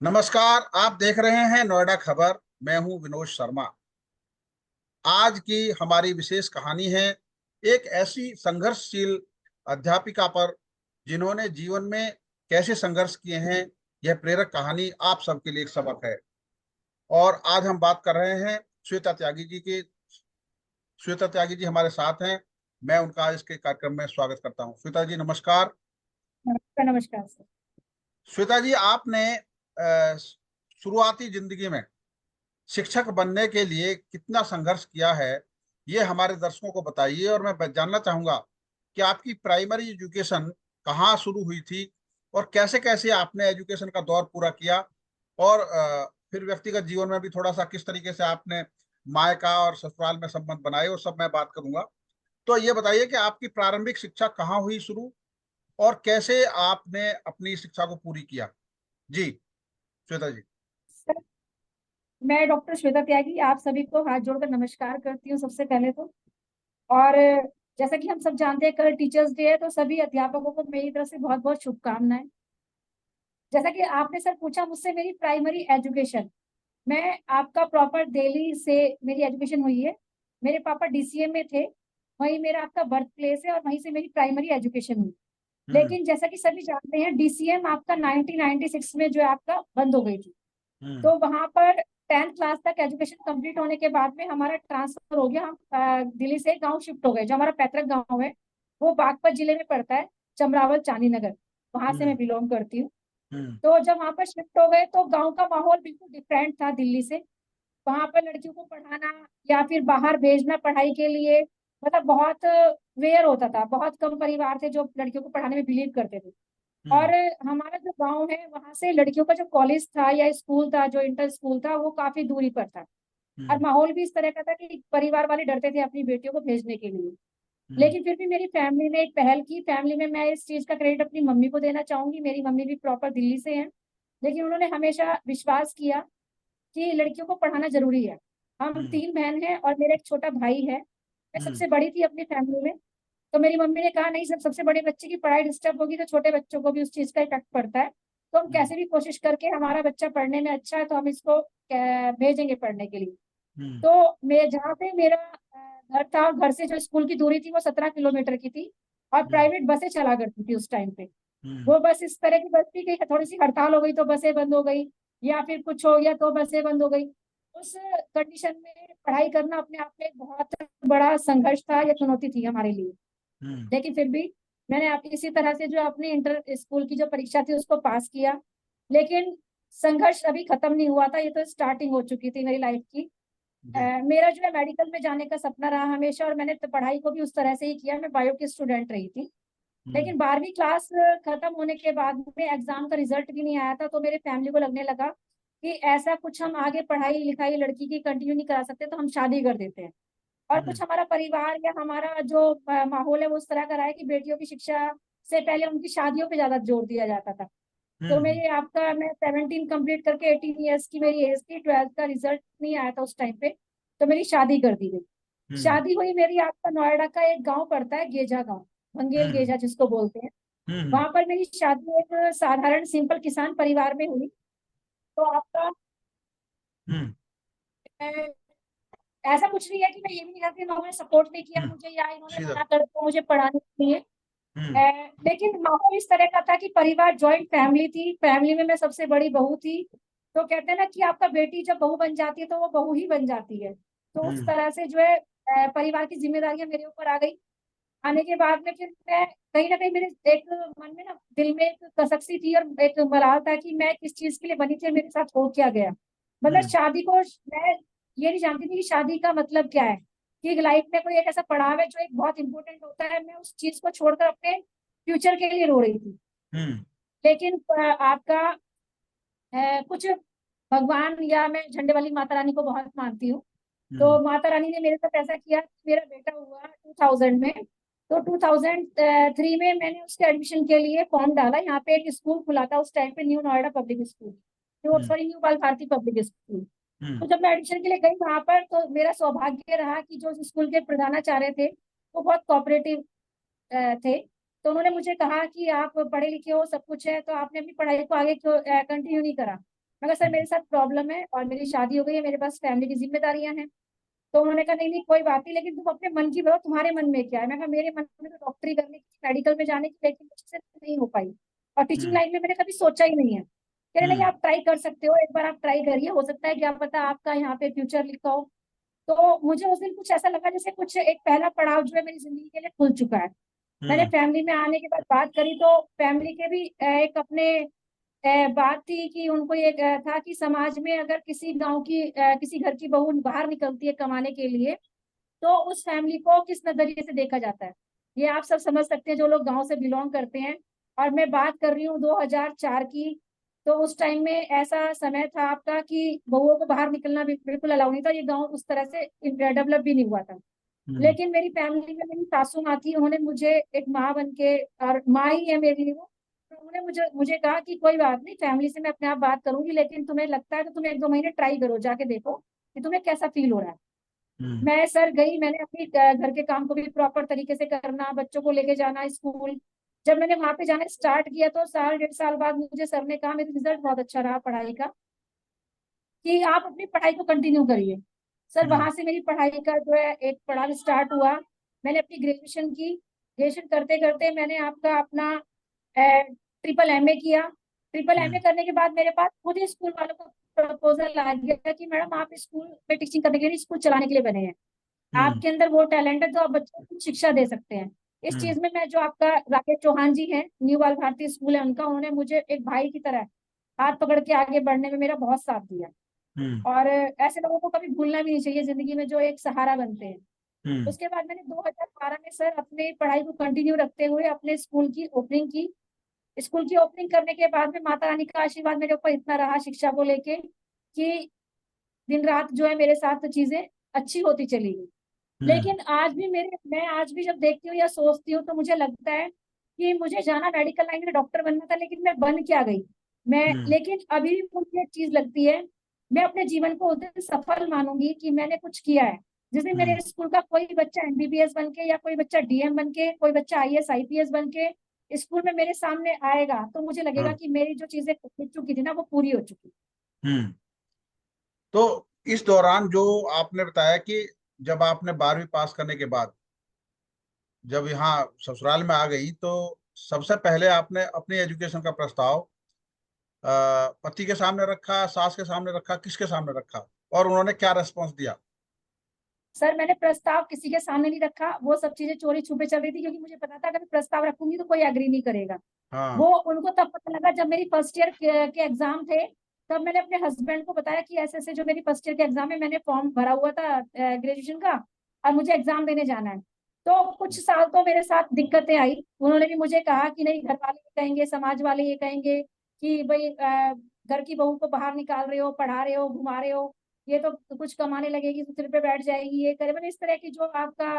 नमस्कार। आप देख रहे हैं नोएडा खबर। मैं हूं विनोद शर्मा। आज की हमारी विशेष कहानी है एक ऐसी संघर्षशील अध्यापिका पर जिन्होंने जीवन में कैसे संघर्ष किए हैं। यह प्रेरक कहानी आप सबके लिए एक सबक है। और आज हम बात कर रहे हैं श्वेता त्यागी जी की। श्वेता त्यागी जी हमारे साथ हैं। मैं उनका आज इसके कार्यक्रम में स्वागत करता हूं। श्वेता जी नमस्कार। नमस्कार। नमस्कार सर। श्वेता जी, आपने शुरुआती जिंदगी में शिक्षक बनने के लिए कितना संघर्ष किया है, ये हमारे दर्शकों को बताइए। और मैं जानना चाहूंगा कि आपकी प्राइमरी एजुकेशन कहाँ शुरू हुई थी और कैसे कैसे आपने एजुकेशन का दौर पूरा किया। और फिर व्यक्तिगत जीवन में भी थोड़ा सा किस तरीके से आपने मायका और ससुराल में संबंध बनाए, वो सब मैं बात करूंगा। तो ये बताइए कि आपकी प्रारंभिक शिक्षा कहाँ हुई शुरू और कैसे आपने अपनी शिक्षा को पूरी किया। जी श्वेता जी। सर, मैं डॉक्टर श्वेता त्यागी आप सभी को हाथ जोड़कर नमस्कार करती हूँ सबसे पहले तो। और जैसा कि हम सब जानते हैं कल टीचर्स डे है, तो सभी अध्यापकों को मेरी तरफ से बहुत बहुत शुभकामनाएं। जैसा कि आपने सर पूछा मुझसे मेरी प्राइमरी एजुकेशन, मैं आपका प्रॉपर दिल्ली से मेरी एजुकेशन हुई है। मेरे पापा डीसीएम में थे, वहीं मेरा आपका बर्थ प्लेस है और वहीं से मेरी प्राइमरी एजुकेशन हुई। हम्म। लेकिन जैसा कि सभी जानते हैं डीसीएम आपका 1996 में जो है आपका बंद हो गई थी। हम्म। तो वहां पर 10th क्लास तक एजुकेशन कंप्लीट होने के बाद में हमारा ट्रांसफर हो गया। हम दिल्ली से गांव शिफ्ट हो गए। जो हमारा पैतृक गांव है वो बागपत जिले में पड़ता है, चमरावल चांदी नगर, वहां से मैं हम्म। बिलोंग करती हूँ। हम्म। तो जब वहां पर शिफ्ट हो गए तो गांव का माहौल बिल्कुल डिफरेंट था दिल्ली से। वहां पर लड़कियों को पढ़ाना या फिर बाहर भेजना पढ़ाई के लिए, मतलब बहुत वेयर होता था। बहुत कम परिवार थे जो लड़कियों को पढ़ाने में बिलीव करते थे। और हम्म। हमारा जो गांव है वहां से लड़कियों का जो कॉलेज था या स्कूल था, जो इंटर स्कूल था, वो काफी दूरी पर था। और हम्म। माहौल भी इस तरह का था कि परिवार वाले डरते थे अपनी बेटियों को भेजने के लिए। हम्म। लेकिन फिर भी मेरी फैमिली ने एक पहल की। फैमिली में मैं इस चीज का क्रेडिट अपनी मम्मी को देना चाहूंगी। मेरी मम्मी भी प्रॉपर दिल्ली से हैं, लेकिन उन्होंने हमेशा विश्वास किया कि लड़कियों को पढ़ाना जरूरी है। हम हम्म। 3 बहन हैं और मेरा एक छोटा भाई है। मैं हम्म। सबसे बड़ी थी अपनी फैमिली में। तो मेरी मम्मी ने कहा नहीं, जब सबसे बड़े बच्चे की पढ़ाई डिस्टर्ब होगी तो छोटे बच्चों को भी उस चीज का इफेक्ट पड़ता है। तो हम हम्म। कैसे भी कोशिश करके, हमारा बच्चा पढ़ने में अच्छा है तो हम इसको भेजेंगे पढ़ने के लिए। हम्म। तो मैं जहाँ पे मेरा घर था, घर से जो स्कूल की दूरी थी वो 17 किलोमीटर की थी। और हम्म। प्राइवेट बसें चला करती थी उस टाइम पे। हम्म। वो बस इस तरह की बस थी कि थोड़ी सी हड़ताल हो गई तो बसें बंद हो गई, या फिर कुछ हो गया तो बसें बंद हो गई। उस कंडीशन में पढ़ाई करना अपने आप में एक बहुत बड़ा संघर्ष था या चुनौती थी हमारे लिए। हम्म। लेकिन फिर भी मैंने आप इसी तरह से जो अपनी इंटर स्कूल की जो परीक्षा थी उसको पास किया। लेकिन संघर्ष अभी खत्म नहीं हुआ था, ये तो स्टार्टिंग हो चुकी थी मेरी लाइफ की। जी। मेरा जो है मेडिकल में जाने का सपना रहा हमेशा, और मैंने तो पढ़ाई को भी उस तरह से ही किया। मैं बायो की स्टूडेंट रही थी। हम्म। लेकिन 12वीं क्लास खत्म होने के बाद में एग्जाम का रिजल्ट भी नहीं आया था, तो मेरे फैमिली को लगने लगा कि ऐसा कुछ हम आगे पढ़ाई लिखाई लड़की की कंटिन्यू नहीं करा सकते, तो हम शादी कर देते हैं। और हम्म। कुछ हमारा परिवार या हमारा जो माहौल है वो उस तरह का रहा है कि बेटियों की शिक्षा से पहले उनकी शादियों पे ज्यादा जोर दिया जाता था। तो हम्म। मेरी आपका मैं 17 कंप्लीट करके 18 ईयर्स की मेरी एज थी, 12th का रिजल्ट नहीं आया था उस टाइम पे, तो मेरी शादी कर दी गई। हम्म। शादी हुई मेरी आपका नोएडा का एक गांव पड़ता है गेजा गांव, बंगेल हम्म। गेजा जिसको बोलते हैं। हम्म। वहां पर मेरी शादी एक साधारण सिंपल किसान परिवार में हुई। तो आपका हम्म। अ, ऐसा कुछ नहीं है कि मैं ये भी नहीं करती, उन्होंने सपोर्ट नहीं किया हम्म। मुझे या इन्होंने सीधा। मना कर दिया मुझे पढ़ाने के लिए। हम्म। लेकिन माहौल इस तरह का था कि परिवार जॉइंट फैमिली थी, फैमिली में मैं सबसे बड़ी बहू थी। तो कहते हैं ना कि आपका बेटी जब बहू बन जाती है तो वो बहू ही बन जाती है। तो उस हम्म। तरह से जो है परिवार की जिम्मेदारियां मेरे ऊपर आ गई। आने के बाद में फिर मैं कहीं ना कहीं मेरे एक मन में ना, दिल में एक कसक सी थी और एक मलाल था कि मैं किस चीज के लिए बनी थी और मेरे साथ हो क्या गया। मतलब हम्म। शादी को मैं ये नहीं जानती थी कि शादी का मतलब क्या है, कि लाइफ में कोई एक ऐसा पड़ाव है जो एक बहुत इंपॉर्टेंट होता है। मैं उस चीज को छोड़कर अपने फ्यूचर के लिए रो रही थी। हम्म। लेकिन आपका कुछ भगवान या मैं झंडे वाली माता रानी को बहुत मानती हूँ। हम्म। तो माता रानी ने मेरे साथ ऐसा किया कि मेरा बेटा हुआ 2000 में। तो 2003 में मैंने उसके एडमिशन के लिए फॉर्म डाला। यहाँ पे एक स्कूल खुला था उस टाइम पे, new Noida public school, new hmm. Sorry new Bal Bharati public school. हम्म। तो जब मैं एडमिशन के लिए गई वहां पर, तो मेरा सौभाग्य रहा कि जो उस स्कूल के प्रधानाचार्य थे वो बहुत कोऑपरेटिव थे। तो उन्होंने मुझे कहा कि आप पढ़े लिखे हो, सब कुछ है, तो आपने अपनी पढ़ाई को आगे क्यों कंटिन्यू नहीं करा। मगर सर मेरे साथ प्रॉब्लम है और मेरी शादी हो गई है, मेरे पास फैमिली की जिम्मेदारियां हैं। तो उन्होंने कहा नहीं नहीं कोई बात नहीं, लेकिन तुम अपने मन की बताओ तुम्हारे मन में क्या है। मैं कहा मेरे मन में तो डॉक्टरी करने की, मेडिकल में जाने की, लेकिन मुझसे नहीं हो पाई। और टीचिंग हम्म। लाइन में मैंने कभी सोचा ही नहीं है। कह रहे नहीं हम्म। आप ट्राई कर सकते हो, एक बार आप ट्राई करिए, हो सकता है क्या पता आपका यहाँ पे फ्यूचर लिखा हो। तो मुझे उस दिन कुछ ऐसा लगा जैसे कुछ एक पहला पड़ाव जो है मेरी जिंदगी के लिए खुल चुका है। मैंने हम्म। फैमिली में आने के बाद बात करी तो फैमिली के भी एक अपने बात थी कि उनको ये था कि समाज में अगर किसी गांव की किसी घर की बहू बाहर निकलती है कमाने के लिए, तो उस फैमिली को किस नजरिए से देखा जाता है। ये आप सब समझ सकते हैं जो लोग गांव से बिलोंग करते हैं। और मैं बात कर रही हूँ 2004 की। तो उस टाइम में ऐसा समय था आपका कि बहुओं को बाहर निकलना भी बिल्कुल अलाउ नहीं था, ये गांव उस तरह से डेवलप भी नहीं हुआ था। हम्म। लेकिन मेरी फैमिली में मेरी सासू माँ थी, उन्होंने मुझे एक माँ बन के, और माँ ही है मेरे लिए वो, तो उन्होंने मुझे मुझे कहा कि कोई बात नहीं, फैमिली से मैं अपने आप बात करूंगी, लेकिन तुम्हें लगता है तो तुम 1-2 महीने ट्राई करो, जाके देखो कि तुम्हें कैसा फील हो रहा है। हम्म। मैं सर गई, मैंने अपनी घर के काम को भी प्रॉपर तरीके से करना, बच्चों को लेके जाना स्कूल। जब मैंने वहां पे जाना स्टार्ट किया तो साल 1.5 साल बाद मुझे सर ने कहा, मेरा रिजल्ट बहुत अच्छा रहा पढ़ाई का, कि आप अपनी पढ़ाई को कंटिन्यू करिए। सर हम्म। वहां से मेरी पढ़ाई का जो है एक पड़ाव स्टार्ट हुआ। मैंने अपनी ग्रेजुएशन की। ग्रेजुएशन करते करते मैंने आपका अपना ट्रिपल एमए किया। ट्रिपल एमए हम्म। करने के बाद मेरे पास खुद ही स्कूल वालों का प्रपोजल आ गया कि मैडम आप स्कूल में टीचिंग करने के लिए, स्कूल चलाने के लिए बने हैं, हम्म। आपके अंदर वो टैलेंट है जो आप बच्चों को शिक्षा दे सकते हैं। इस हम्म। चीज में मैं, जो आपका राकेश चौहान जी हैं, न्यू बाल भारती स्कूल है उनका, उन्होंने मुझे एक भाई की तरह हाथ पकड़ के आगे बढ़ने में मेरा बहुत साथ दिया। हम्म। और ऐसे लोगों को कभी भूलना भी नहीं चाहिए जिंदगी में, जो एक सहारा बनते हैं। हम्म। उसके बाद मैंने 2012 में सर अपने पढ़ाई को कंटिन्यू रखते हुए अपने स्कूल की ओपनिंग की। स्कूल की ओपनिंग करने के बाद में माता रानी का आशीर्वाद मेरे ऊपर इतना रहा शिक्षा को लेके, कि दिन रात जो है मेरे साथ चीजें अच्छी होती चली गई। हम्म। लेकिन आज भी मैं आज भी जब देखती हूँ या सोचती हूँ तो मुझे लगता है कि मुझे जाना मेडिकल लाइन में डॉक्टर बनना था, लेकिन मैं बन क्या गई। मैं हम्म। लेकिन अभी भी मुझे एक चीज लगती है, मैं अपने जीवन को उस दिन सफल मानूंगी कि मैंने कुछ किया है। जिस दिन हम्म। मेरे स्कूल का कोई बच्चा एमबीबीएस बन के, या कोई बच्चा डीएम बन के, कोई बच्चा आईएएस आईपीएस बन के स्कूल में मेरे सामने आएगा, तो मुझे लगेगा हाँ। कि मेरी जो चीजें हो चुकी थी ना वो पूरी हो चुकी। हम्म। तो इस दौरान जो आपने बताया कि जब आपने 12वीं पास करने के बाद जब यहाँ ससुराल में आ गई, तो सबसे पहले आपने अपनी एजुकेशन का प्रस्ताव पति के सामने रखा, सास के सामने रखा, किसके सामने रखा, और उन्होंने क्या रेस्पॉन्स दिया? सर मैंने प्रस्ताव किसी के सामने नहीं रखा, वो सब चीजें चोरी छुपे चल रही थी, क्योंकि मुझे पता था अगर मैं प्रस्ताव रखूंगी तो कोई एग्री नहीं करेगा। हाँ। वो उनको तब पता लगा जब मेरी फर्स्ट ईयर के एग्जाम थे। तब मैंने अपने हस्बैंड को बताया कि ऐसे ऐसे जो मेरी फर्स्ट ईयर के एग्जाम है, मैंने फॉर्म भरा हुआ था ग्रेजुएशन का, और मुझे एग्जाम देने जाना है। तो कुछ साल तो मेरे साथ दिक्कतें आई, उन्होंने भी मुझे कहा कि नहीं, घर वाले ये कहेंगे, समाज वाले ये कहेंगे कि भाई घर की बहू को बाहर निकाल रहे हो, पढ़ा रहे हो, घुमा रहे हो, ये तो कुछ कमाने लगेगी तो सिर पे बैठ जाएगी, ये करे, मतलब इस तरह की जो आपका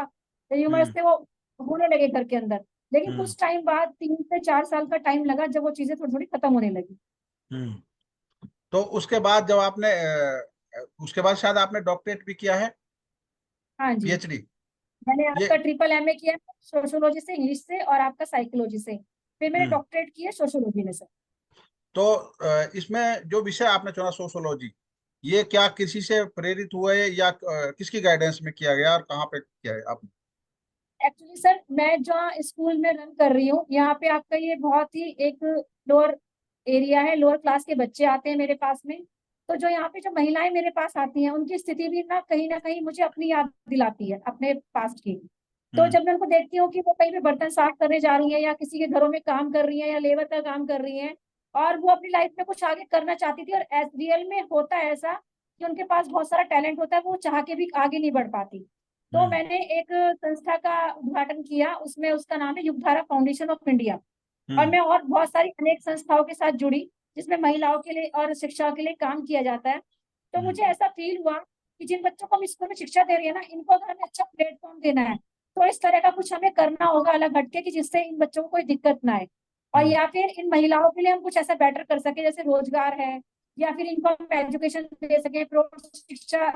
र्यूमर्स हम्म। थे वो होने लगे घर के अंदर। लेकिन हम्म। कुछ टाइम बाद, 3 से 4 साल का टाइम लगा जब वो चीजें थोड़ी थोड़ी खत्म होने लगी। हम्म। तो उसके बाद जब आपने उसके बाद शायद आपने डॉक्टरेट भी किया है, हाँ जी। पीएचडी। मैंने ये आपका ट्रिपल एमए किया, सोशोलॉजी से, इंग्लिश से, और आपका साइकोलॉजी से। फिर मैंने हम्म। डॉक्टरेट किया सोशोलॉजी में सर। तो इसमें जो विषय आपने चुना सोशोलॉजी, ये क्या किसी से प्रेरित हुए या किसकी गाइडेंस में किया गया और कहाँ पे किया है आपने? एक्चुअली सर मैं जहाँ स्कूल में रन कर रही हूँ, यहाँ पे आपका ये बहुत ही एक लोअर एरिया है, लोअर क्लास के बच्चे आते हैं मेरे पास में। तो जो यहाँ पे जो महिलाएं मेरे पास आती हैं, उनकी स्थिति भी ना कहीं मुझे अपनी याद दिलाती है अपने पास्ट की। तो हम्म। जब मैं उनको देखती हूँ कि वो कहीं पे बर्तन साफ करने जा रही हैं, या किसी के घरों में काम कर रही हैं, या लेबर का काम कर रही हैं, और वो अपनी लाइफ में कुछ आगे करना चाहती थी, और रियल में होता है ऐसा कि उनके पास बहुत सारा टैलेंट होता है, वो चाह के भी आगे नहीं बढ़ पाती। तो हम्म। मैंने एक संस्था का उद्घाटन किया, उसमें उसका नाम है युगधारा फाउंडेशन ऑफ इंडिया। और हम्म। मैं और बहुत सारी अनेक संस्थाओं के साथ जुड़ी, जिसमें महिलाओं के लिए और शिक्षा के लिए काम किया जाता है। तो हम्म। मुझे ऐसा फील हुआ कि जिन बच्चों को हम स्कूल में शिक्षा दे रही है ना, इनको अगर हमें अच्छा प्लेटफॉर्म देना है, तो इस तरह का कुछ हमें करना होगा अलग हटके, कि जिससे इन बच्चों को कोई दिक्कत ना आए। और हम्म। या फिर इन महिलाओं के लिए हम कुछ ऐसा बेटर कर सके, जैसे रोजगार है, या फिर इनको हम एजुकेशन दे सके, शिक्षा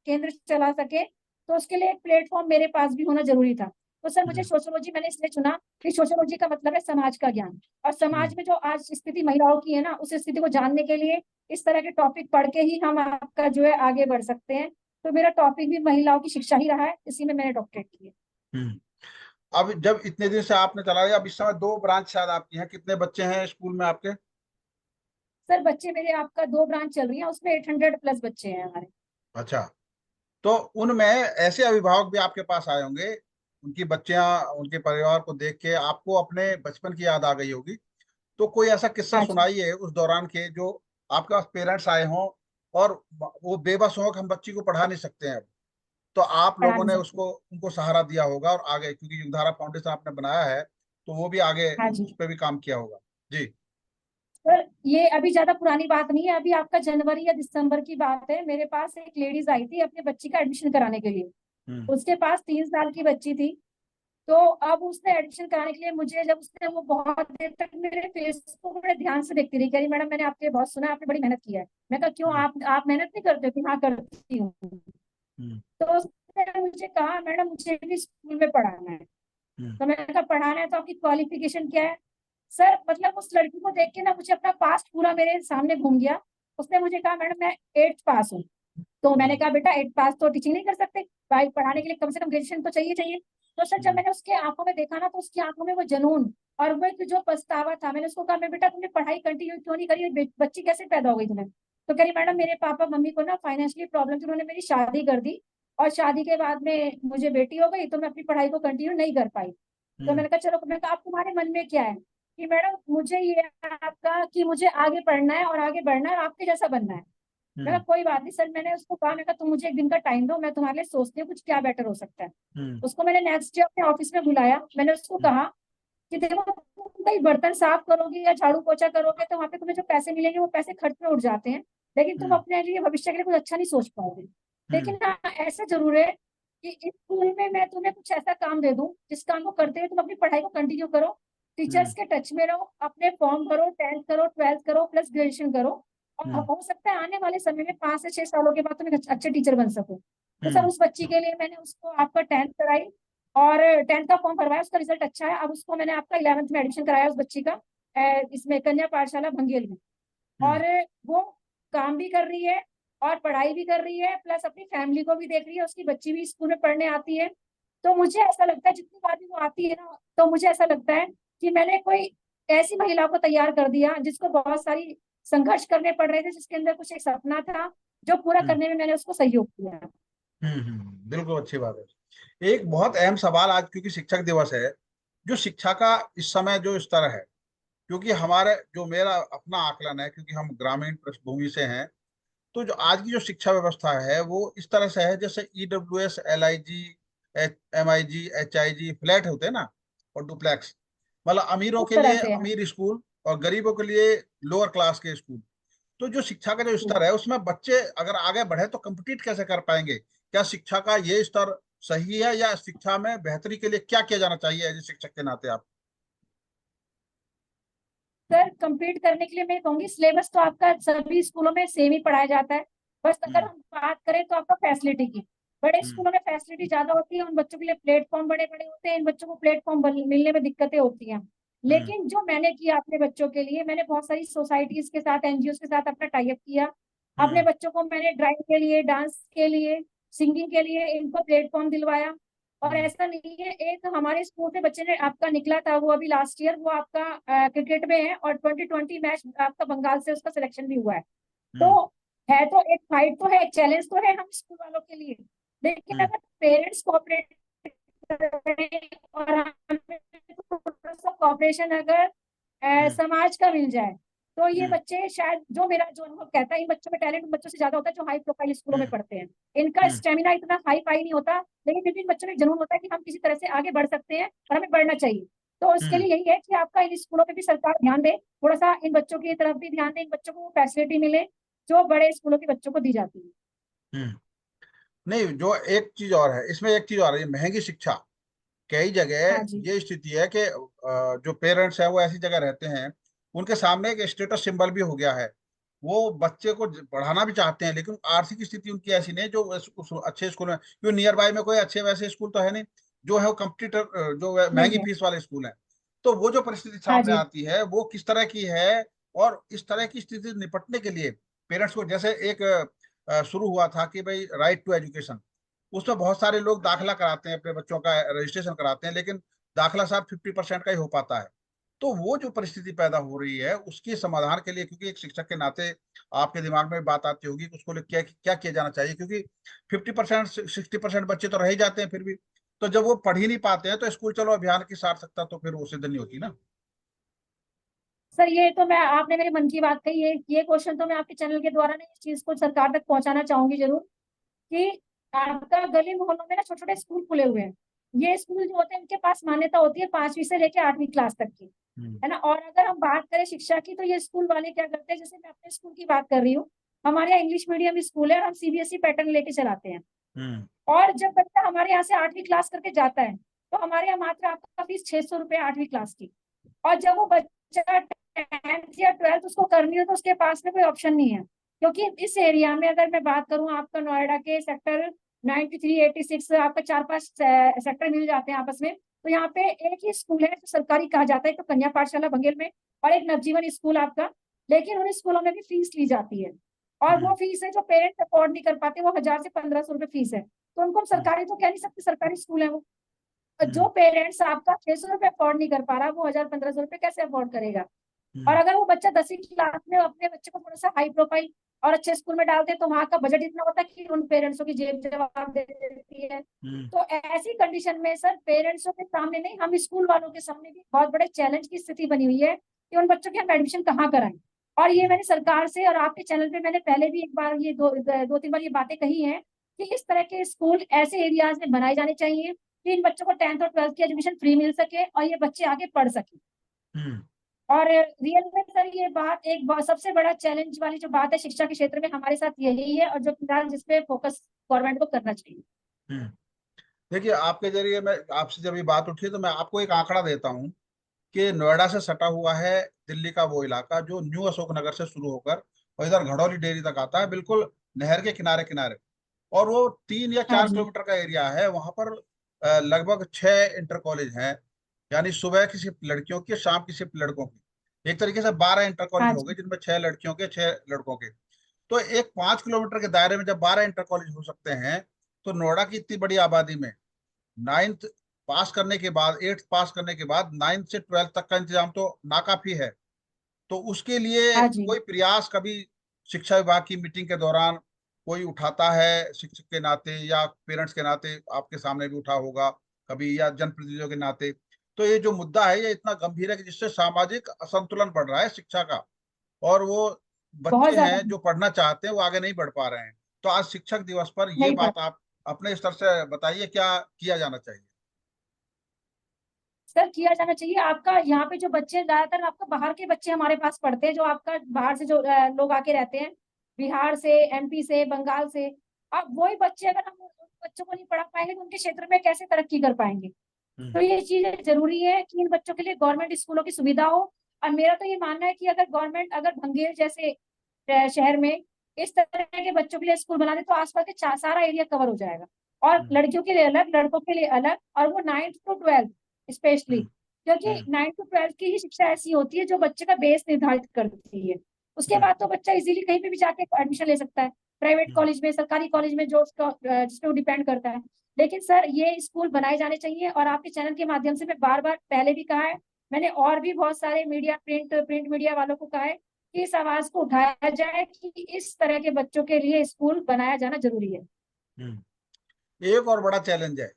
केंद्र चला सके। तो उसके लिए एक प्लेटफॉर्म मेरे पास भी होना जरूरी था। तो सर मुझे सोशियोलॉजी मैंने इसलिए चुना कि सोशियोलॉजी का मतलब है समाज का ज्ञान, और समाज में जो आज स्थिति महिलाओं की है ना, उस स्थिति को जानने के लिए इस तरह के टॉपिक पढ़ के ही हम आपका जो है आगे बढ़ सकते हैं। तो मेरा टॉपिक भी महिलाओं की शिक्षा ही रहा है, इसी में मैंने डॉक्टरेट की है। हम्म। अब जब इतने दिन से आपने चला लिया, अब इस समय 2 ब्रांच शायद आपकी हैं, कितने बच्चे हैं स्कूल में आपके? सर बच्चे मेरे आपका 2 ब्रांच चल रही है, उसमें 800+ बच्चे हैं हमारे। अच्छा। तो उनमें ऐसे अभिभावक भी आपके पास आए होंगे, उनकी बच्चियां, उनके परिवार को देख के आपको अपने बचपन की याद आ गई होगी। तो कोई ऐसा किस्सा हाँ जी। सुनाइए उस दौरान के, जो आपके पास पेरेंट्स आए हों और वो बेबस हों कि हम बच्ची को पढ़ा नहीं सकते हैं अब, तो आप पढ़ा लोगों नहीं ने सकते। उसको उनको सहारा दिया होगा और आगे, क्योंकि युगधारा फाउंडेशन आपने बनाया है, तो वो भी आगे हाँ उस जी। पर भी काम किया होगा। जी। सर ये अभी ज्यादा पुरानी बात नहीं है, अभी आपका जनवरी या दिसंबर की बात है। मेरे पास एक लेडीज आई थी अपने बच्ची का एडमिशन कराने के लिए। हम्म। उसके पास 3 साल की बच्ची थी। तो अब उसने एडमिशन कराने के लिए मुझे, जब उसने वो बहुत देर तक मेरे फेस को बड़े ध्यान से देखती रही, कह रही मैडम मैंने आपके बहुत सुना है, आपने बड़ी मेहनत की है। मैं कहा क्यों, हम्म। आप मेहनत नहीं करते हो? कि हाँ करती हूँ। हम्म। तो उसने मुझे कहा मैडम मुझे भी स्कूल में पढ़ाना है। हम्म। तो मैंने कहा पढ़ाना है तो आपकी क्वालिफिकेशन क्या है? सर मतलब उस लड़की को देख के ना मुझे अपना पास्ट पूरा मेरे सामने घूम गया। उसने मुझे कहा मैडम मैं 8th पास हूँ। तो मैंने हम्म। कहा बेटा 8th पास तो टीचिंग नहीं कर सकते भाई, पढ़ाने के लिए कम से कम ग्रेजुएशन तो चाहिए चाहिए। तो सर जब हम्म। मैंने उसके आंखों में देखा ना, तो उसकी आंखों में वो जुनून और वो एक जो पछतावा था, मैंने उसको कहा मैं बेटा तुमने पढ़ाई कंटिन्यू क्यों नहीं करी, बच्ची कैसे पैदा हो गई तुम्हें? तो कह रही मैडम मेरे पापा मम्मी को ना फाइनेंशियली प्रॉब्लम थी, उन्होंने मेरी शादी कर दी, और शादी के बाद में मुझे बेटी हो गई तो मैं अपनी पढ़ाई को कंटिन्यू नहीं कर पाई। तो हम्म। मैंने कहा चलो, मैंने कहा आप तुम्हारे मन में क्या है? कि मैडम मुझे ये है आपका कि मुझे आगे पढ़ना है और आगे बढ़ना है और आपके जैसा बनना है। मैंने कहा हम्म। कोई बात नहीं सर, मैंने उसको कहा, मैंने कहा तुम मुझे एक दिन का टाइम दो, मैं तुम्हारे लिए सोचती हूँ कुछ क्या बेटर हो सकता है। हम्म। उसको मैंने नेक्स्ट डे अपने ऑफिस में बुलाया, मैंने उसको हम्म। कहा कि देखो तुम कहीं बर्तन साफ करोगी या झाड़ू पोछा करोगे तो वहां पे तुम्हें जो पैसे मिलेंगे वो पैसे खर्च में उड़ जाते हैं, लेकिन तुम हम्म। अपने लिए भविष्य के लिए कुछ अच्छा नहीं सोच पाओगे। हम्म। लेकिन हाँ ऐसे जरूर है कि इस स्कूल में मैं तुम्हें कुछ ऐसा काम दे दूं जिस काम को करते हुए तुम अपनी पढ़ाई को कंटिन्यू करो, हम्म। टीचर्स के टच में रहो, अपने फॉर्म भरो, 10th करो, 12th करो, प्लस ग्रेजुएशन करो, और हम्म। हो सकता है आने वाले समय में 5 से 6 सालों के बाद तुम एक अच्छे टीचर बन सको। तो सर हम्म। उस बच्ची के लिए मैंने उसको आपका 10th कराई, और 10th का फॉर्म भरवाया, उसका रिजल्ट अच्छा है। अब उसको मैंने आपका 11th में एडमिशन कराया उस बच्ची का, इसमें कन्या पाठशाला भंगेल में। हम्म। और वो काम भी कर रही है और पढ़ाई भी कर रही है, प्लस अपनी फैमिली को भी देख रही है, उसकी बच्ची भी स्कूल में पढ़ने आती है। तो मुझे ऐसा लगता है जितनी बार भी वो आती है ना, तो मुझे ऐसा लगता है कि मैंने कोई ऐसी महिला को तैयार कर दिया जिसको बहुत सारी संघर्ष करने पड़ रहे थे, जिसके अंदर कुछ एक सपना था जो पूरा हम्म। करने में मैंने उसको सहयोग किया। बिल्कुल अच्छी बात है। एक बहुत अहम सवाल आज, क्योंकि शिक्षक दिवस है, जो शिक्षा का इस समय जो स्तर है, क्योंकि हमारे जो मेरा अपना आकलन है, क्योंकि हम ग्रामीण पृष्ठभूमि से हैं, तो जो आज की जो शिक्षा व्यवस्था है वो इस तरह से है जैसे EWS, LIG, MIG, HIG flat होते हैं ना, और डुप्लेक्स। मतलब अमीरों उस के तरह लिए से है। अमीर स्कूल और गरीबों के लिए लोअर क्लास के स्कूल। तो जो शिक्षा का जो स्तर है उसमें बच्चे अगर आगे बढ़े तो compete कैसे कर पाएंगे? क्या शिक्षा का ये स्तर सही है, या शिक्षा में बेहतरी के लिए क्या किया जाना चाहिए एज ए शिक्षक के नाते आप? सर कंप्लीट करने के लिए मैं कहूंगी सिलेबस तो आपका सभी स्कूलों में सेम ही पढ़ाया जाता है। बस अगर हम्म। हम बात करें तो आपका फैसिलिटी की, बड़े हम्म। स्कूलों में फैसिलिटी ज्यादा होती है, उन बच्चों के लिए प्लेटफॉर्म बड़े बड़े होते हैं, इन बच्चों को प्लेटफॉर्म मिलने में दिक्कतें होती हैं। हम्म। लेकिन जो मैंने किया अपने बच्चों के लिए, मैंने बहुत सारी सोसाइटीज के साथ, एनजीओ के साथ अपना टाई अप किया। अपने हम्म। बच्चों को मैंने ड्राइंग के लिए, डांस के लिए, सिंगिंग के लिए इनको प्लेटफॉर्म दिलवाया। और हम्म। ऐसा नहीं है, एक हमारे स्कूल से बच्चे ने आपका निकला था, वो अभी लास्ट ईयर वो आपका क्रिकेट में है, और 2020 मैच आपका बंगाल से उसका सिलेक्शन भी हुआ है। तो हम्म। है तो एक फाइट तो है, एक चैलेंज तो है हम स्कूल वालों के लिए। लेकिन हम्म। अगर पेरेंट्स कोऑपरेट करें और हमें थोड़ा सा कोऑपरेशन अगर हम्म। समाज का मिल जाए, तो ये हम्म। बच्चे शायद, जो मेरा जो अनुभव कहता है, इन बच्चों में टैलेंट उन बच्चों से ज्यादा होता है जो हाई प्रोफाइल स्कूलों में हम्म। पढ़ते हैं। इनका हम्म। स्टेमिना इतना हाई फाई नहीं होता, लेकिन फिर भी इन बच्चों में जुनून होता है कि हम किसी तरह से आगे बढ़ सकते हैं और हमें बढ़ना चाहिए। तो इसके हम्म। लिए यही है कि आपका इन स्कूलों पे भी सरकार ध्यान दे, थोड़ा सा इन बच्चों की तरफ भी ध्यान दे, इन बच्चों को फैसिलिटी मिले जो बड़े स्कूलों के बच्चों को दी जाती है। हम्म। नहीं, जो एक चीज और है इसमें, एक चीज और है, ये महंगी शिक्षा। कई जगह हाँ जी। ये स्थिति है कि जो पेरेंट्स हैं वो ऐसी जगह रहते हैं, उनके सामने एक स्टेटस सिंबल भी हो गया है। वो बच्चे को पढ़ाना भी चाहते हैं, लेकिन आर्थिक स्थिति उनकी ऐसी नहीं है जो उस अच्छे स्कूल में, क्योंकि नियर बाय में कोई अच्छे वैसे स्कूल तो है नहीं। जो है वो कंप्यूटर जो है नहीं महंगी है। फीस वाले स्कूल हैं। तो वो जो परिस्थिति हाँ सामने जी। आती है वो किस तरह की है, और इस तरह की स्थिति से निपटने के लिए पेरेंट्स को, जैसे एक शुरू हुआ था कि भाई राइट टू एजुकेशन, उसमें बहुत सारे लोग दाखिला कराते हैं, अपने बच्चों का रजिस्ट्रेशन कराते हैं, लेकिन दाखिला साहब 50% का ही हो पाता है। तो वो जो परिस्थिति पैदा हो रही है उसके समाधान के लिए, क्योंकि एक शिक्षक के नाते आपके दिमाग में बात आती होगी कि उसको लिए क्या क्या किया जाना चाहिए, क्योंकि 50% 60% बच्चे तो रह ही जाते हैं फिर भी। तो जब वो पढ़ ही नहीं पाते हैं तो स्कूल चलो अभियान की सार्थकता तो फिर वो सिद्ध नहीं होती ना। सर ये तो मैं, आपने मेरे मन की बात कही है, ये क्वेश्चन तो मैं आपके चैनल के द्वारा ना इस चीज को सरकार तक पहुंचाना चाहूंगी जरूर, कि आपका गली मोहल्लों में ना छोटे छोटे स्कूल खुले हुए हैं। ये स्कूल जो होते हैं उनके पास मान्यता होती है 5वीं से लेकर 8वीं क्लास तक की, हम्म। है ना। और अगर हम बात करें शिक्षा की, तो ये स्कूल वाले क्या करते हैं, जैसे मैं अपने स्कूल की बात कर रही हूँ, हमारे यहाँ इंग्लिश मीडियम स्कूल है और हम सीबीएसई पैटर्न लेके चलाते हैं। हम्म। और जब बच्चा हमारे यहाँ से 8वीं क्लास करके जाता है, तो हमारे यहाँ मात्र आपका फीस 600 रुपये 8वीं क्लास की। और जब वो बच्चा 10th या 12th उसको करनी हो, तो उसके पास में कोई ऑप्शन नहीं है, क्योंकि इस एरिया में अगर मैं बात करूं, आपका नोएडा के सेक्टर 93 86 आपका 4-5 सेक्टर मिल जाते हैं आपस में। तो यहाँ पे एक ही स्कूल है जो सरकारी कहा जाता है, तो कन्या पाठशाला बंगेल में, और एक नवजीवन स्कूल आपका। लेकिन उन स्कूलों में भी फीस ली जाती है, और वो हम्म। फीस है जो पेरेंट्स अफोर्ड नहीं कर पाते, वो 1000 से 1500 रुपये फीस है। तो उनको हम हम्म। सरकारी तो कह नहीं सकते, सरकारी स्कूल है वो। जो हम्म। पेरेंट्स आपका 600 रुपये अफोर्ड नहीं कर पा रहा, वो 1000 1500 रुपये कैसे अफोर्ड करेगा। और हम्म। अगर वो बच्चा 10वीं क्लास में अपने बच्चे को थोड़ा सा हाई प्रोफाइल और अच्छे स्कूल में डालते हैं, तो वहां का बजट इतना होता है कि उन पेरेंट्सों की जेब जवाब दे देती है। हम्म। तो ऐसी कंडीशन में सर, पेरेंट्सों के सामने नहीं, हम स्कूल वालों के सामने भी बहुत बड़े चैलेंज की स्थिति बनी हुई है कि उन बच्चों की हम एडमिशन कहाँ कराएं। और ये मैंने सरकार से और आपके चैनल पे मैंने पहले भी एक बार ये दो तीन बार ये बातें कही हैं, कि इस तरह के स्कूल ऐसे एरियाज में बनाए जाने चाहिए कि इन बच्चों को 10th और 12th की एजुकेशन फ्री मिल सके और ये बच्चे आगे पढ़ सके। हम्म। और रियल में सर ये बात एक सबसे बड़ा चैलेंज वाली जो बात है शिक्षा के क्षेत्र में, हमारे साथ यही है, और जो फिलहाल जिसपे फोकस गवर्नमेंट को करना चाहिए। हम्म। देखिए, आपके जरिए मैं आपसे जब ये बात उठी तो मैं आपको एक आंकड़ा देता हूँ कि नोएडा से सटा हुआ है दिल्ली का वो इलाका जो न्यू अशोकनगर से शुरू होकर और इधर घड़ौली डेयरी तक आता है, बिल्कुल नहर के किनारे किनारे। और वो 3 या 4 किलोमीटर का एरिया है। वहां पर लगभग 6 इंटर कॉलेज हैं, यानी सुबह की शिफ्ट लड़कियों की, शाम की शिफ्ट लड़कों की। एक तरीके से 12 इंटर कॉलेज हाँ हो गए, जी। जिनमें 6 लड़कियों के 6 लड़कों के। तो एक 5 किलोमीटर के दायरे में जब 12 इंटर कॉलेज हो सकते हैं, तो नोएडा की इतनी बड़ी आबादी में नाइन्थ पास करने के बाद, 8th पास करने के बाद 9th से 12th तक का इंतजाम तो नाकाफी है। तो उसके लिए हाँ जी। कोई प्रयास कभी शिक्षा विभाग की मीटिंग के दौरान कोई उठाता है, शिक्षक के नाते या पेरेंट्स के नाते? आपके सामने भी उठा होगा कभी, या जनप्रतिनिधियों के नाते। तो ये जो मुद्दा है ये इतना गंभीर है कि जिससे सामाजिक असंतुलन बढ़ रहा है शिक्षा का, और वो बहुत बच्चे ज्यादा। हैं जो पढ़ना चाहते हैं वो आगे नहीं बढ़ पा रहे हैं। तो आज शिक्षक दिवस पर ये नहीं पढ़। बात आप अपने स्तर से बताइए, क्या किया जाना चाहिए? सर किया जाना चाहिए। आपका यहाँ पे जो बच्चे, ज्यादातर आपका बाहर के बच्चे हमारे पास पढ़ते हैं, जो आपका बाहर से जो लोग आके रहते हैं, बिहार से, एमपी से, बंगाल से। अब वही बच्चे, अगर हम उन बच्चों को नहीं पढ़ा पाएंगे तो उनके क्षेत्र में कैसे तरक्की कर पाएंगे। हम्म। तो ये चीज जरूरी है कि इन बच्चों के लिए गवर्नमेंट स्कूलों की सुविधा हो। और मेरा तो ये मानना है कि अगर गवर्नमेंट, अगर भंगेर जैसे शहर में इस तरह के बच्चों के लिए स्कूल बना दे, तो आसपास के सारा एरिया कवर हो जाएगा। और हम्म। लड़कियों के लिए अलग, लड़कों के लिए अलग, और वो 9th to 12th स्पेशली, हम्म। क्योंकि हम्म। 9th to 12th की ही शिक्षा ऐसी होती है जो बच्चे का बेस निर्धारित करती है। उसके हम्म। बाद तो बच्चा इजीली कहीं पे भी जाके एडमिशन ले सकता है, प्राइवेट हम्म। कॉलेज में, सरकारी कॉलेज में, जो उसका जिस पे वो डिपेंड करता है। लेकिन सर ये स्कूल बनाए जाने चाहिए, और आपके चैनल के माध्यम से मैं बार बार पहले भी कहा है, मैंने और भी बहुत सारे मीडिया, प्रिंट मीडिया वालों को कहा है कि इस आवाज को उठाया जाए कि इस तरह के बच्चों के लिए स्कूल बनाया जाना जरूरी है। हम्म। एक और बड़ा चैलेंज है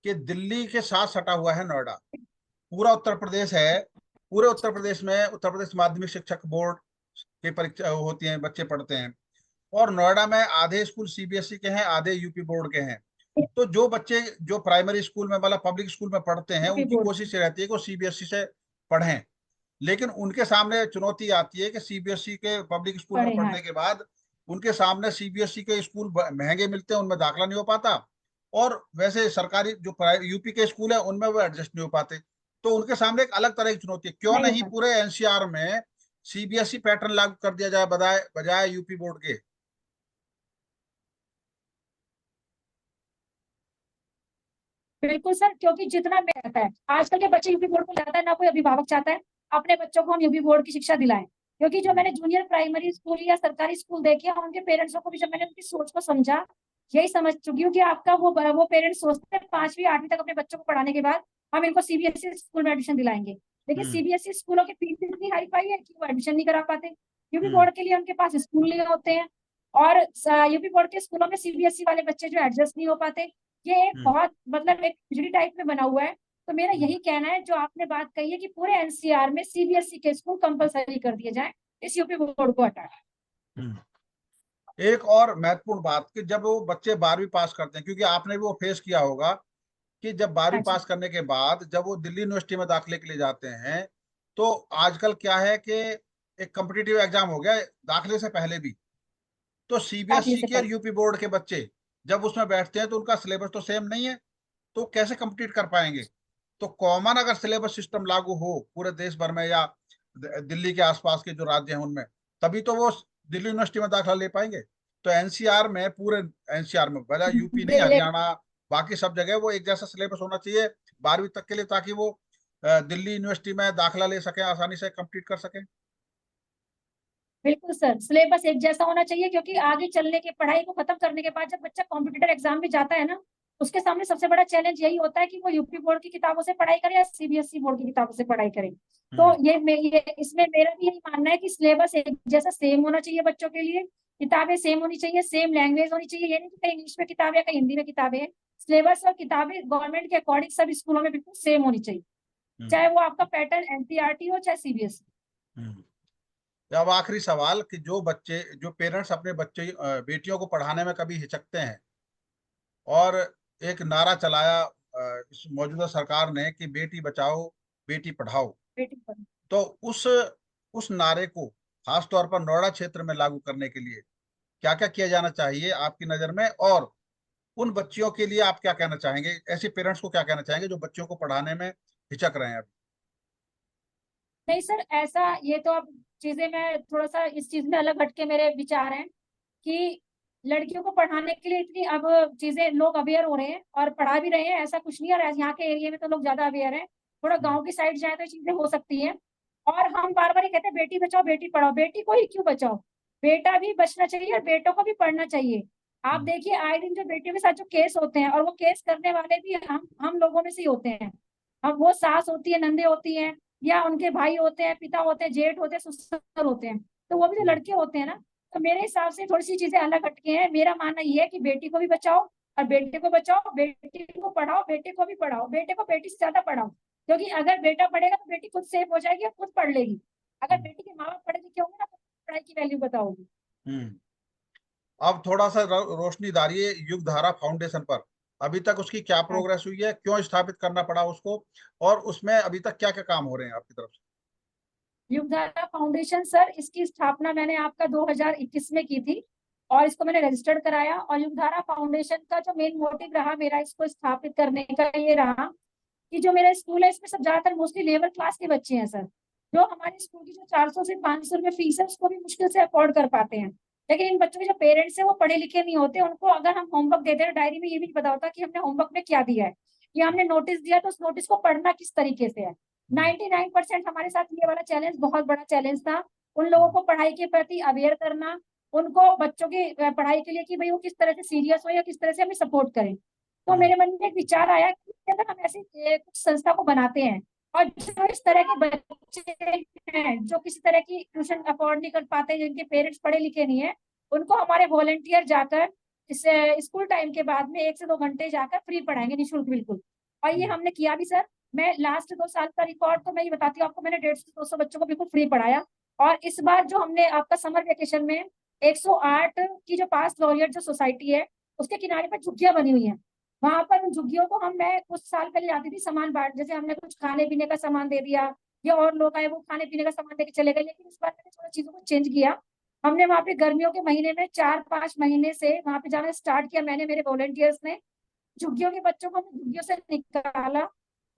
कि दिल्ली के साथ सटा हुआ है नोएडा, पूरा उत्तर प्रदेश है। पूरे उत्तर प्रदेश में उत्तर प्रदेश माध्यमिक शिक्षक बोर्ड की परीक्षा होती है, बच्चे पढ़ते हैं। और नोएडा में आधे स्कूल सीबीएसई के हैं, आधे यूपी बोर्ड के हैं। तो जो बच्चे जो प्राइमरी स्कूल में, मतलब पब्लिक स्कूल में पढ़ते हैं, यूपी उनकी बोर्ड कोशिश ये रहती है कि वो सीबीएसई से पढ़ें। लेकिन उनके सामने चुनौती आती है कि सीबीएसई के पब्लिक स्कूल में पढ़े। हाँ। पढ़ने के बाद उनके सामने सीबीएसई के स्कूल महंगे मिलते हैं, उनमें दाखला नहीं हो पाता। और वैसे सरकारी जो यूपी के स्कूल है उनमें वो एडजस्ट नहीं हो पाते। तो उनके सामने एक अलग तरह की चुनौती है। क्यों नहीं हो नहीं पाता। पूरे एनसीआर में सीबीएसई पैटर्न लागू कर दिया जाए बजाय बजाय यूपी बोर्ड के? बिल्कुल सर, क्योंकि जितना में आता है आजकल के बच्चे यूपी बोर्ड को जाता है ना, कोई अभिभावक चाहता है अपने बच्चों को हम यूपी बोर्ड की शिक्षा दिलाएं। क्योंकि जो मैंने जूनियर प्राइमरी स्कूल या सरकारी स्कूल देखे हैं, उनके पेरेंट्सों को भी जब मैंने उनकी सोच को समझा, यही समझ चुकी हूँ कि आपका वो पेरेंट्स सोचते हैं 5वीं 8वीं तक अपने बच्चों को पढ़ाने के बाद हम इनको सीबीएसई स्कूल में एडमिशन दिलाएंगे। लेकिन हम्म। सीबीएसई स्कूलों की फीस इतनी हाई फाई है कि वो एडमिशन नहीं करा पाते। यूपी हम्म। बोर्ड के लिए उनके पास स्कूल नहीं होते हैं, और यूपी बोर्ड के स्कूलों में सीबीएसई वाले बच्चे जो एडजस्ट नहीं हो पाते। ये एक हम्म। बहुत मतलब एक खिचड़ी टाइप में बना हुआ है। तो मेरा हम्म। यही कहना है, जो आपने बात कही है कि पूरे एनसीआर में सीबीएसई के स्कूल कंपलसरी कर दिए जाए, इस यूपी बोर्ड को हटाए। हम्म। एक और महत्वपूर्ण बात कि जब वो बच्चे 12वीं पास करते हैं, क्योंकि आपने भी वो फेस किया होगा कि जब 12वीं हाँ जी। पास करने के बाद जब वो दिल्ली यूनिवर्सिटी में दाखिले के लिए जाते हैं, तो आजकल क्या है कि एक कम्पिटिटिव एग्जाम हो गया है दाखिले से पहले भी। तो दाखिले सीबीएसई से के और पहले। यूपी बोर्ड के बच्चे जब उसमें बैठते हैं तो उनका सिलेबस तो सेम नहीं है, तो कैसे कम्पीट कर पाएंगे? तो कॉमन अगर सिलेबस सिस्टम लागू हो पूरे देश भर में या दिल्ली के आसपास के जो राज्य हैं उनमें, तभी तो वो दिल्ली यूनिवर्सिटी में दाखिला ले पाएंगे। तो एनसीआर में, पूरे एनसीआर में, भला यूपी नहीं, बिल्कुल। हरियाणा, बाकी सब जगह वो एक जैसा सिलेबस होना चाहिए 12वीं तक के लिए, ताकि वो दिल्ली यूनिवर्सिटी में दाखिला ले सके, आसानी से कंप्लीट कर सके। बिल्कुल सर, सिलेबस एक जैसा होना चाहिए, क्योंकि आगे चलने के पढ़ाई को खत्म करने के बाद जब बच्चा कॉम्पिटिटर एग्जाम में जाता है ना, उसके सामने सबसे बड़ा चैलेंज यही होता है कि वो यूपी बोर्ड की किताबों से पढ़ाई करे या सीबीएसई बोर्ड की किताबों से पढ़ाई करे। तो हम्म। ये इसमें मेरा भी यही मानना है कि सिलेबस एक जैसा सेम होना चाहिए बच्चों के लिए, किताबें सेम होनी चाहिए, सेम लैंग्वेज होनी चाहिए। ये नहीं कि कहीं इंग्लिश में किताबें कहीं हिंदी में किताबें हैं। सिलेबस और किताबें गवर्नमेंट के अकॉर्डिंग सब स्कूलों में बिल्कुल सेम होनी चाहिए, हम्म। चाहे वो आपका पैटर्न एनसीईआरटी हो चाहे सीबीएसई। हम्म। अब आखिरी सवाल कि जो पेरेंट्स अपने बच्चे बेटियों को पढ़ाने में कभी हिचकते हैं, और एक नारा चलाया इस मौजूदा सरकार ने कि बेटी बचाओ बेटी पढ़ाओ, बेटी पर। तो उस नारे को खास तौर पर नोएडा क्षेत्र में लागू करने के लिए क्या क्या किया जाना चाहिए आपकी नज़र में? और उन बच्चियों के लिए आप क्या कहना चाहेंगे, ऐसे पेरेंट्स को क्या कहना चाहेंगे जो बच्चों को पढ़ाने में हिचक रहे हैं अभी? नहीं सर, ऐसा ये तो अब चीजें, मैं थोड़ा सा इस चीज में अलग हटके मेरे विचार हैं कि लड़कियों को पढ़ाने के लिए इतनी अब चीजें लोग अवेयर हो रहे हैं और पढ़ा भी रहे हैं, ऐसा कुछ नहीं है। और यहाँ के एरिया में तो लोग ज्यादा अवेयर हैं, थोड़ा हम्म। गांव की साइड जाए तो ये चीजें हो सकती हैं। और हम बार बार ये कहते हैं बेटी बचाओ बेटी पढ़ाओ, बेटी को ही क्यों बचाओ, बेटा भी बचना चाहिए और बेटों को भी पढ़ना चाहिए। आप हम्म। देखिए आए दिन जो बेटियों के साथ जो केस होते हैं, और वो केस करने वाले भी हम लोगों में से ही होते हैं। अब वो सास होती है, नंदे होती हैं, या उनके भाई होते हैं, पिता होते हैं, जेठ होते हैं, ससुर होते हैं, तो वो भी जो हम्म। लड़के होते हैं ना। तो मेरे हिसाब से थोड़ी सी चीजें अलग हटके हैं। मेरा मानना ये है कि बेटी को भी बचाओ और बेटे को बचाओ, बेटी को पढ़ाओ बेटे को भी पढ़ाओ, बेटे को बेटी से ज्यादा पढ़ाओ। क्योंकि अगर बेटा पढ़ेगा तो बेटी खुद सेफ हो जाएगी और खुद पढ़ लेगी। अगर हम्म। बेटी के माँ बाप पढ़े लिखे होंगे ना, तो पढ़ाई की वैल्यू बताओगी। हम्म। अब थोड़ा सा रोशनी डालिए युग धारा फाउंडेशन पर। अभी तक उसकी क्या हाँ। प्रोग्रेस हुई है, क्यों स्थापित करना पड़ा उसको, और उसमें अभी तक क्या क्या काम हो रहे हैं आपकी तरफ से? युगधारा फाउंडेशन सर, इसकी स्थापना मैंने आपका 2021 में की थी, और इसको मैंने रजिस्टर्ड कराया। और युगधारा फाउंडेशन का जो मेन मोटिव रहा मेरा इसको स्थापित करने का, ये रहा कि जो मेरा स्कूल है इसमें सब ज्यादातर मोस्टली लेबर क्लास के बच्चे हैं सर, जो हमारे स्कूल की जो 400 से 500 रुपए फीस है उसको भी मुश्किल से अफोर्ड कर पाते हैं। लेकिन इन बच्चों के जो पेरेंट्स हैं वो पढ़े लिखे नहीं होते, उनको अगर हम होमवर्क देते हैं डायरी में ये भी नहीं पता होता कि हमने होमवर्क में क्या दिया है, या हमने नोटिस दिया तो उस नोटिस को पढ़ना किस तरीके से है। हम्म। 99% हमारे साथ ये वाला चैलेंज बहुत बड़ा चैलेंज था, उन लोगों को पढ़ाई के प्रति अवेयर करना, उनको बच्चों की पढ़ाई के लिए कि भाई वो किस तरह से सीरियस हो या किस तरह से हमें सपोर्ट करें। तो हम्म। मेरे मन में एक विचार आया कि अगर हम ऐसी कुछ संस्था को बनाते हैं, और जो इस तरह के बच्चे हैं जो किसी तरह की ट्यूशन अफोर्ड नहीं कर पाते, जिनके पेरेंट्स पढ़े लिखे नहीं है, उनको हमारे वॉलेंटियर जाकर इस स्कूल टाइम के बाद में 1 से 2 घंटे जाकर फ्री पढ़ाएंगे, निःशुल्क बिल्कुल। और ये हम्म। हमने किया भी सर। मैं लास्ट 2 साल का रिकॉर्ड तो मैं ये बताती हूँ आपको, मैंने 150 से 200 बच्चों को बिल्कुल फ्री पढ़ाया। और इस बार जो हमने आपका समर वेकेशन में 108 की जो पास लॉरियट जो सोसाइटी है, उसके किनारे पर झुग्गियां बनी हुई हैं, वहां पर उन झुग्गियों को मैं कुछ साल पहले जाती थी सामान बांट, जैसे हमने कुछ खाने पीने का सामान दे दिया, या और लोग आए वो खाने पीने का सामान देके चले गए। लेकिन इस बार मैंने थोड़ा चीजों को चेंज किया। हमने वहां पे गर्मियों के महीने में 4-5 महीने से वहां पे जाना स्टार्ट किया, मैंने मेरे वॉलेंटियर्स ने। झुग्गियों के बच्चों को हमने झुग्गियों से निकाला,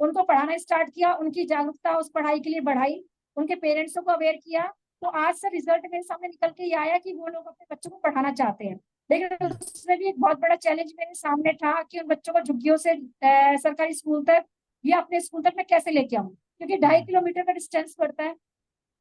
उनको पढ़ाना स्टार्ट किया, उनकी जागरूकता उस पढ़ाई के लिए बढ़ाई, उनके पेरेंट्सों को अवेयर किया। तो आज से रिजल्ट मेरे सामने निकल के ये आया कि वो लोग अपने बच्चों को पढ़ाना चाहते हैं। लेकिन उसमें भी एक बहुत बड़ा चैलेंज मेरे सामने था कि उन बच्चों को झुग्गियों से सरकारी स्कूल तक या अपने स्कूल तक मैं कैसे लेके आऊं, क्योंकि 2.5 किलोमीटर का डिस्टेंस पड़ता है।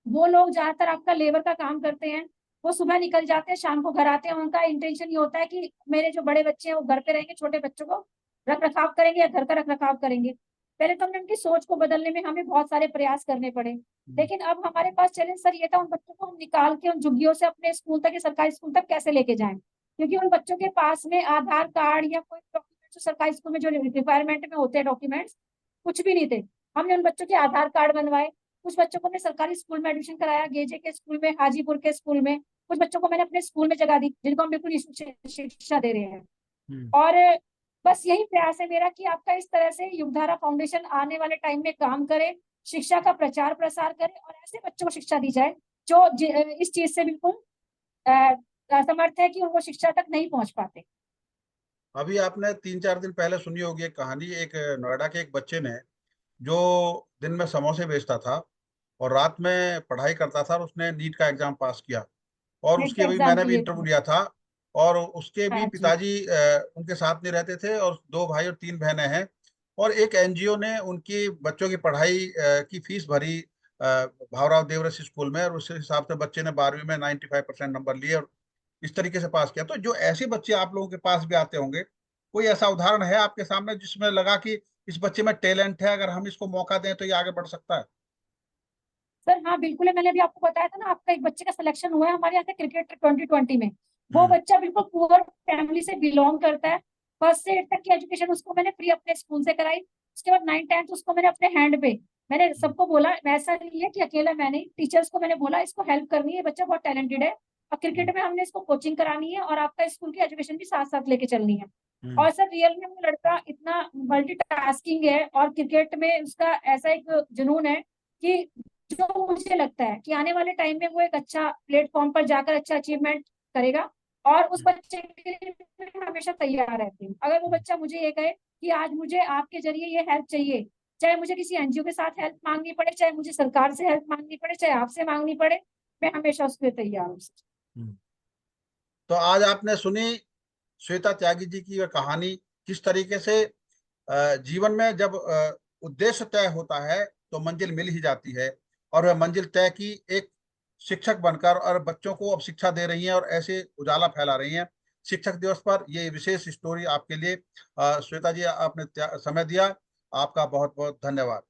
वो लोग ज्यादातर आपका लेबर का काम करते हैं, वो सुबह निकल जाते हैं, शाम को घर आते हैं। उनका इंटेंशन ये होता है कि मेरे जो बड़े बच्चे हैं वो घर पे रहेंगे, छोटे बच्चों को रख रखाव करेंगे या घर का रख रखाव करेंगे। पहले तो हमने उनकी सोच को बदलने में हमें बहुत सारे प्रयास करने पड़े। लेकिन अब हमारे पास चैलेंज सर ये था, उन बच्चों को हम निकाल के उन झुग्गियों से अपने स्कूल तक या सरकारी स्कूल तक कैसे लेके जाएं, क्योंकि उन बच्चों के पास में आधार कार्ड या कोई डॉक्यूमेंट जो सरकारी स्कूल में जो रिक्वायरमेंट में होते हैं डॉक्यूमेंट्स, कुछ भी नहीं थे। हमने उन बच्चों के आधार कार्ड बनवाए। कुछ बच्चों को मैंने सरकारी स्कूल में एडमिशन कराया, गेजे के स्कूल में, हाजीपुर के स्कूल में। कुछ बच्चों को मैंने अपने स्कूल में जगह दी जिनको हम बिल्कुल निःशुल्क शिक्षा दे रहे हैं। हम्म। और बस यही प्रयास है मेरा कि आपका इस तरह से युगधारा फाउंडेशन आने वाले टाइम में काम करे, शिक्षा का प्रचार प्रसार करे और ऐसे बच्चों को शिक्षा दी जाए जो इस चीज से बिल्कुल असमर्थ है कि उनको शिक्षा तक नहीं पहुंच पाते। अभी आपने 3-4 दिन पहले सुनी होगी एक कहानी, एक नोएडा के एक बच्चे ने, जो दिन में समोसे बेचता था और रात में पढ़ाई करता था, और उसने नीट का एग्जाम पास किया। और नेट के उसके अभी एग्जाम मैंने भी क्लियर इंटरव्यू किया। लिया था। और उसके भी हाँ जी। पिताजी उनके साथ नहीं रहते थे, और 2 भाई और 3 बहनें हैं। और एक एनजीओ ने उनकी बच्चों की पढ़ाई की फीस भरी भावराव देवरस स्कूल में, और उस हिसाब से बच्चे ने 12वीं में 95% नंबर लिए और इस तरीके से पास किया। तो जो ऐसे बच्चे आप लोगों के पास भी आते होंगे, कोई ऐसा उदाहरण है आपके सामने जिसमें लगा कि इस बच्चे में टैलेंट है, अगर हम इसको मौका दें तो ये आगे बढ़ सकता है? सर हाँ बिल्कुल है, मैंने अभी आपको बताया था ना, आपका एक बच्चे का सिलेक्शन हुआ है हमारे यहाँ से क्रिकेट 2020 में। वो हम्म। बच्चा बिल्कुल पुअर फैमिली से बिलोंग करता है। फर्स्ट से 8 तक की एजुकेशन उसको मैंने फ्री अपने स्कूल से कराई। उसके बाद 9th 10th उसको मैंने अपने हैंड पे, मैंने सबको बोला, ऐसा नहीं है कि अकेला मैंने, टीचर्स को मैंने बोला इसको हेल्प करनी है, बच्चा बहुत टैलेंटेड है और हम्म। क्रिकेट में हमने इसको कोचिंग करानी है और आपका स्कूल की एजुकेशन भी साथ साथ लेके चलनी है। हम्म। और सर रियल में वो लड़का इतना मल्टीटास्किंग है और क्रिकेट में उसका ऐसा एक जुनून है कि जो मुझे लगता है कि आने वाले टाइम में वो एक अच्छा प्लेटफॉर्म पर जाकर अच्छा अचीवमेंट करेगा। और उस बच्चे के लिए मैं हमेशा तैयार रहती हूँ। अगर वो बच्चा मुझे ये कहे कि आज मुझे आपके जरिए ये हेल्प चाहिए, चाहे मुझे किसी एनजीओ के साथ हेल्प मांगनी पड़े, चाहे मुझे सरकार से हेल्प मांगनी पड़े, चाहे आपसे मांगनी पड़े, मैं हमेशा उसके लिए तैयार हूँ। हम्म। तो आज आपने सुनी श्वेता त्यागी जी की वह कहानी, किस तरीके से जीवन में जब उद्देश्य तय होता है तो मंजिल मिल ही जाती है। और वह मंजिल तय की एक शिक्षक बनकर, और बच्चों को अब शिक्षा दे रही हैं और ऐसे उजाला फैला रही हैं। शिक्षक दिवस पर ये विशेष स्टोरी आपके लिए। श्वेता जी, आपने समय दिया, आपका बहुत बहुत धन्यवाद।